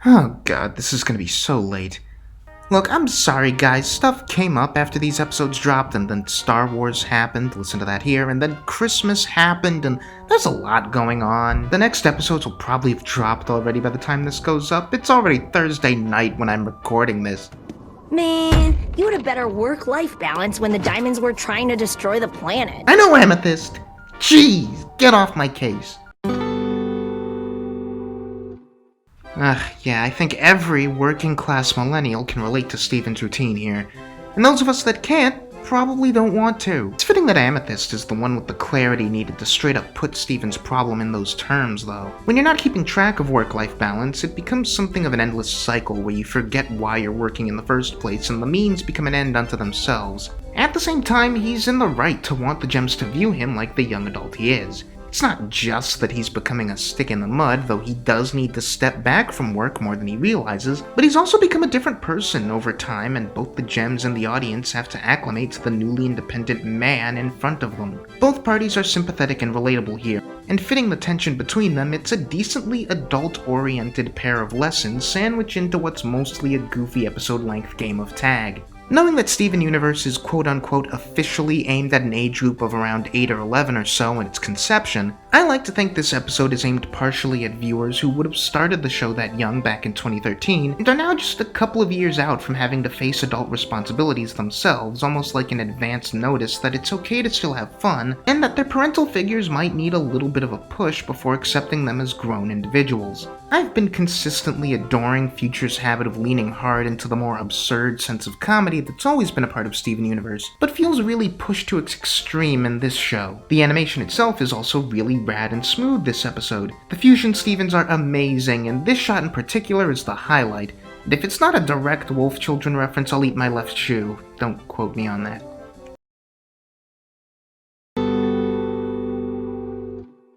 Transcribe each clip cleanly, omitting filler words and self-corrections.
Oh god, this is gonna be so late. Look, I'm sorry guys, stuff came up after these episodes dropped, and then Star Wars happened, listen to that here, and then Christmas happened, and there's a lot going on. The next episodes will probably have dropped already by the time this goes up. It's already Thursday night when I'm recording this. Man, you had a better work-life balance when the diamonds were trying to destroy the planet. I know, Amethyst! Jeez, get off my case. Yeah, I think every working-class millennial can relate to Steven's routine here. And those of us that can't probably don't want to. It's fitting that Amethyst is the one with the clarity needed to straight up put Steven's problem in those terms, though. When you're not keeping track of work-life balance, it becomes something of an endless cycle where you forget why you're working in the first place, and the means become an end unto themselves. At the same time, he's in the right to want the gems to view him like the young adult he is. It's not just that he's becoming a stick in the mud, though he does need to step back from work more than he realizes, but he's also become a different person over time, and both the gems and the audience have to acclimate to the newly independent man in front of them. Both parties are sympathetic and relatable here, and fitting the tension between them, it's a decently adult-oriented pair of lessons sandwiched into what's mostly a goofy episode-length game of tag. Knowing that Steven Universe is quote-unquote officially aimed at an age group of around 8 or 11 or so in its conception, I like to think this episode is aimed partially at viewers who would have started the show that young back in 2013 and are now just a couple of years out from having to face adult responsibilities themselves, almost like an advance notice that it's okay to still have fun, and that their parental figures might need a little bit of a push before accepting them as grown individuals. I've been consistently adoring Future's habit of leaning hard into the more absurd sense of comedy that's always been a part of Steven Universe, but feels really pushed to its extreme in this show. The animation itself is also really rad and smooth this episode. The fusion Stevens are amazing, and this shot in particular is the highlight. And if it's not a direct Wolf Children reference, I'll eat my left shoe. Don't quote me on that.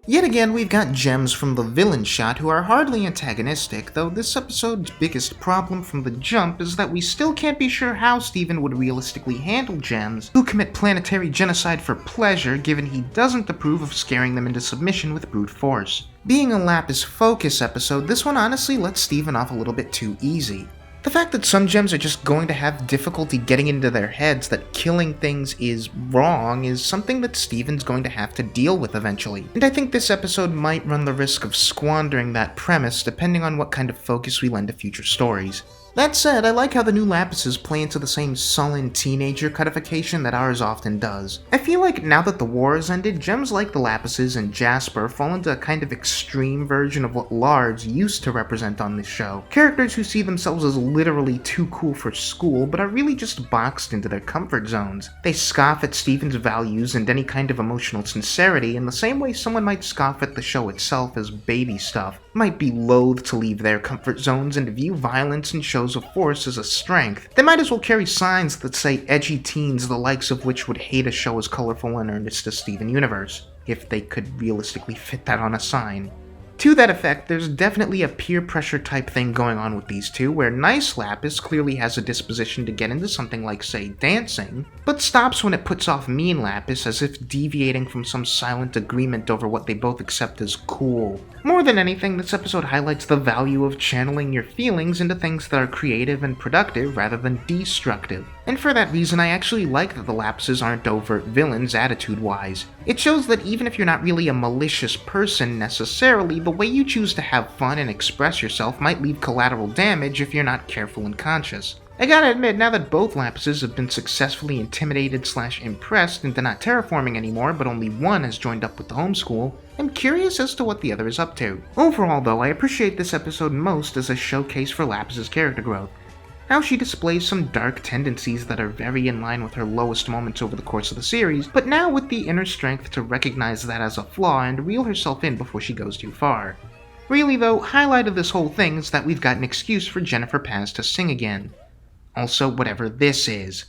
Yet again, we've got gems from the villain shot who are hardly antagonistic, though this episode's biggest problem from the jump is that we still can't be sure how Steven would realistically handle gems who commit planetary genocide for pleasure, given he doesn't approve of scaring them into submission with brute force. Being a Lapis focus episode, this one honestly lets Steven off a little bit too easy. The fact that some gems are just going to have difficulty getting into their heads that killing things is wrong is something that Steven's going to have to deal with eventually, and I think this episode might run the risk of squandering that premise depending on what kind of focus we lend to future stories. That said, I like how the new Lapises play into the same sullen teenager codification that ours often does. I feel like now that the war has ended, gems like the Lapises and Jasper fall into a kind of extreme version of what Lards used to represent on this show. Characters who see themselves as literally too cool for school, but are really just boxed into their comfort zones. They scoff at Steven's values and any kind of emotional sincerity in the same way someone might scoff at the show itself as baby stuff, might be loath to leave their comfort zones and view violence and shows of force as a strength. They might as well carry signs that say edgy teens the likes of which would hate a show as colorful and earnest as Steven Universe, if they could realistically fit that on a sign. To that effect, there's definitely a peer pressure type thing going on with these two, where nice Lapis clearly has a disposition to get into something like, say, dancing, but stops when it puts off mean Lapis as if deviating from some silent agreement over what they both accept as cool. More than anything, this episode highlights the value of channeling your feelings into things that are creative and productive rather than destructive. And for that reason, I actually like that the Lapises aren't overt villains attitude-wise. It shows that even if you're not really a malicious person necessarily, the way you choose to have fun and express yourself might leave collateral damage if you're not careful and conscious. I gotta admit, now that both Lapises have been successfully intimidated/impressed into not terraforming anymore, but only one has joined up with the homeschool, I'm curious as to what the other is up to. Overall though, I appreciate this episode most as a showcase for Lapis's character growth. How she displays some dark tendencies that are very in line with her lowest moments over the course of the series, but now with the inner strength to recognize that as a flaw and reel herself in before she goes too far. Really though, highlight of this whole thing is that we've got an excuse for Jennifer Paz to sing again. Also, whatever this is.